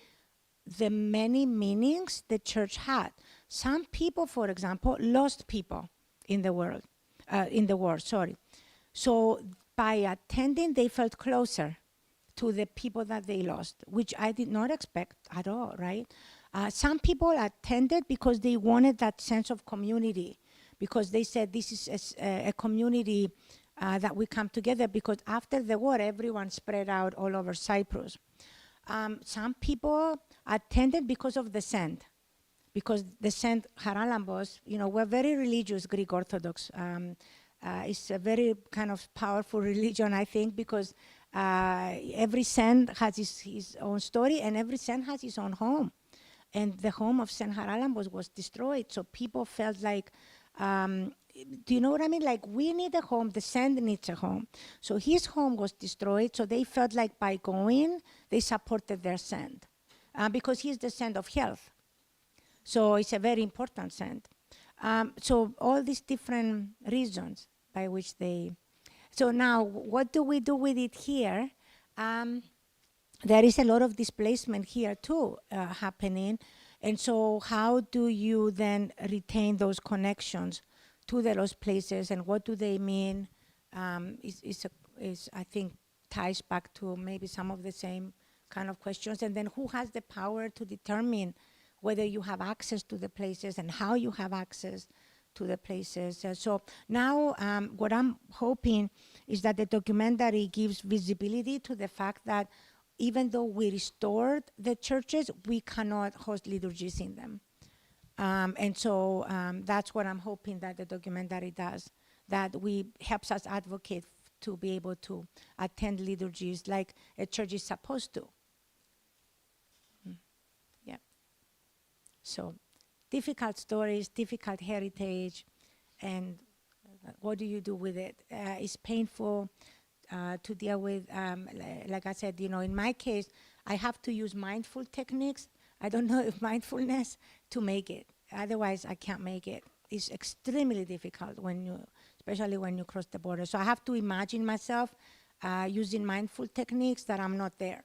the many meanings the church had. Some people, for example, lost people in the war. So by attending, they felt closer to the people that they lost, which I did not expect at all, right? Some people attended because they wanted that sense of community, because they said this is a community that we come together, because after the war, everyone spread out all over Cyprus. Some people attended because of the Saint, because the Saint Haralambos, we're very religious Greek Orthodox. It's a very kind of powerful religion, I think, because every saint has his own story, and every saint has his own home. and the home of Senhar Alamos was destroyed. So people felt like, do you know what I mean? Like, we need a home, the Sand needs a home. So his home was destroyed, so they felt like by going, they supported their Sand, because he's the Sand of health. So it's a very important Sand. So all these different reasons by which they, so now what do we do with it here? There is a lot of displacement here too happening. And so how do you then retain those connections to those places, and what do they mean? Is I think ties back to maybe some of the same kind of questions. And then who has the power to determine whether you have access to the places and how you have access to the places. So now what I'm hoping is that the documentary gives visibility to the fact that even though we restored the churches, we cannot host liturgies in them. And so that's what I'm hoping that the documentary does, that we helps us advocate to be able to attend liturgies like a church is supposed to. Yeah. So difficult stories, difficult heritage, and what do you do with it? It's painful to deal with. Like I said, you know, in my case, I have to use mindful techniques. I don't know if mindfulness to make it. Otherwise, I can't make it. It's extremely difficult when you, especially when you cross the border. So I have to imagine myself using mindful techniques that I'm not there.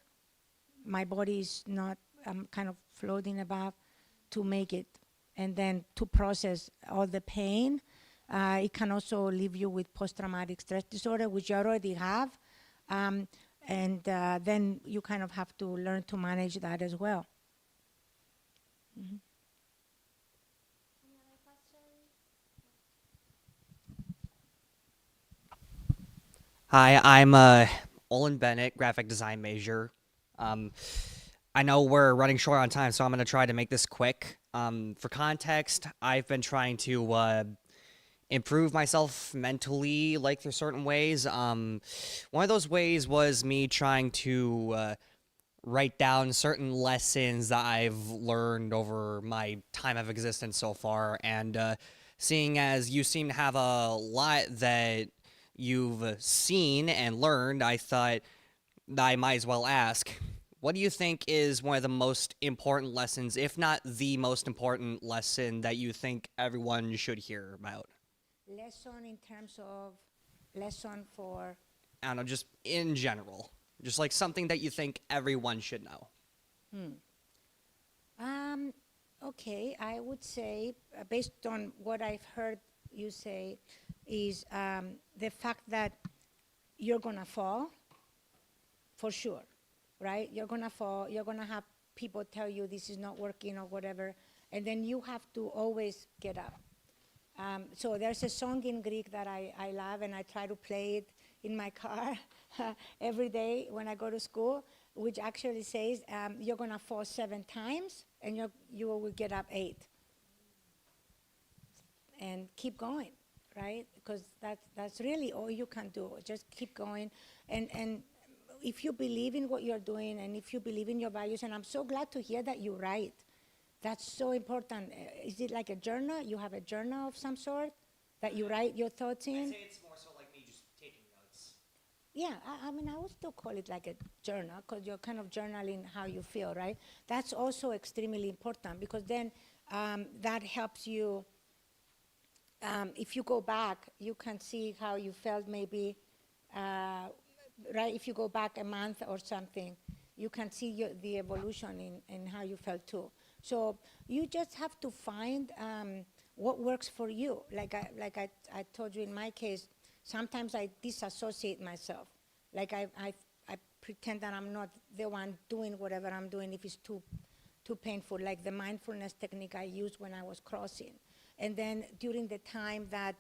My body is not, I'm kind of floating above to make it. And then to process all the pain. It can also leave you with post-traumatic stress disorder, which you already have. And then you kind of have to learn to manage that as well. Mm-hmm. Any other questions? Hi, I'm Olin Bennett, graphic design major. I know we're running short on time, so I'm going to try to make this quick. For context, I've been trying to improve myself mentally, like through certain ways. One of those ways was me trying to write down certain lessons that I've learned over my time of existence so far. And seeing as you seem to have a lot that you've seen and learned, I thought that I might as well ask, what do you think is one of the most important lessons, if not the most important lesson, that you think everyone should hear about? Lesson in terms of lesson for? I don't know, just in general. Just like something that you think everyone should know. Okay, I would say, based on what I've heard you say, is the fact that you're gonna fall, for sure, right? You're gonna fall, you're gonna have people tell you this is not working or whatever, and then you have to always get up. So there's a song in Greek that I love, and I try to play it in my car every day when I go to school, which actually says you're gonna fall 7 times and you will get up 8. And keep going, right? Because that's really all you can do. Just keep going. And if you believe in what you're doing, and if you believe in your values, and I'm so glad to hear that you write. That's so important. Is it like a journal? You have a journal of some sort that you write your thoughts in? I'd say it's more so like me just taking notes. Yeah, I mean, I would still call it like a journal, because you're kind of journaling how you feel, right? That's also extremely important, because then that helps you. If you go back, you can see how you felt maybe, right? If you go back a month or something, you can see the evolution in how you felt too. So you just have to find what works for you. Like I told you in my case, sometimes I disassociate myself. Like I pretend that I'm not the one doing whatever I'm doing if it's too painful, like the mindfulness technique I used when I was crossing. And then during the time that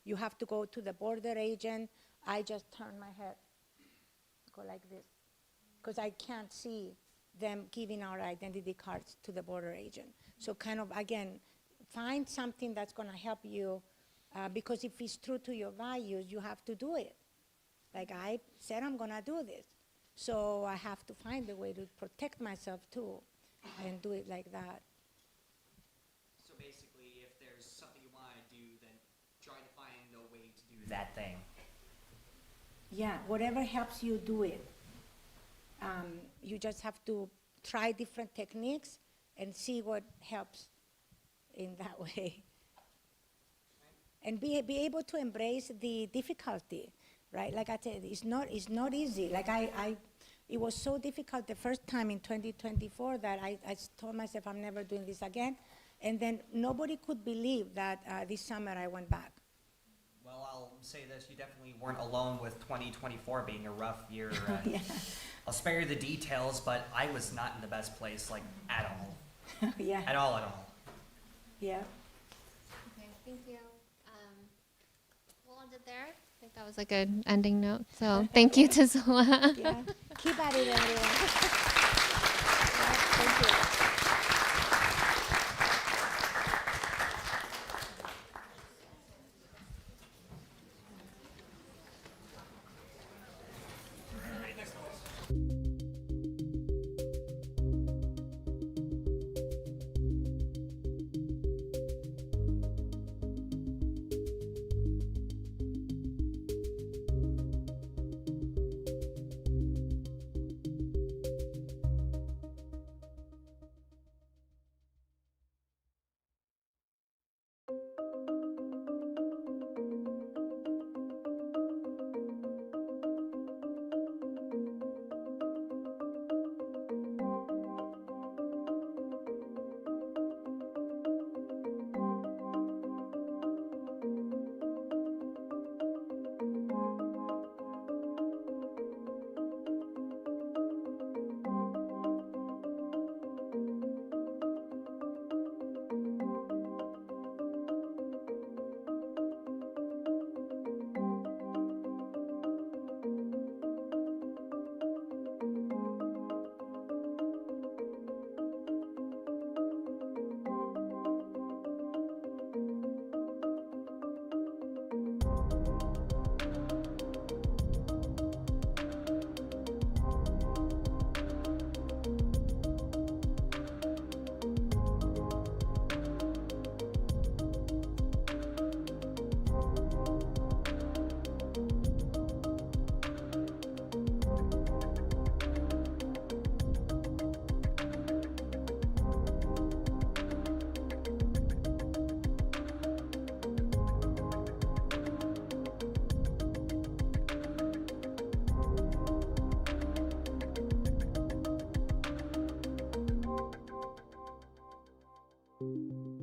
you have to go to the border agent, I just turn my head, go like this, because I can't see them giving our identity cards to the border agent. So kind of, again, find something that's going to help you, because if it's true to your values, you have to do it. Like I said, I'm going to do this. So I have to find a way to protect myself too. and do it like that. So basically, if there's something you want to do, then try to find a way to do that thing. Yeah, whatever helps you do it. You just have to try different techniques and see what helps in that way. And be able to embrace the difficulty, right? Like I said, it's not easy. Like it was so difficult the first time in 2024 that I told myself I'm never doing this again. And then nobody could believe that this summer I went back. Well, I'll say this, you definitely weren't alone with 2024 being a rough year. Yeah. I'll spare you the details, but I was not in the best place, like, at all. Yeah. At all, at all. Yeah. Okay, thank you. We'll end it there. I think that was a good ending note. So thank you, Tasoulla. Yeah. Keep at it, everyone. Yeah, thank you. you.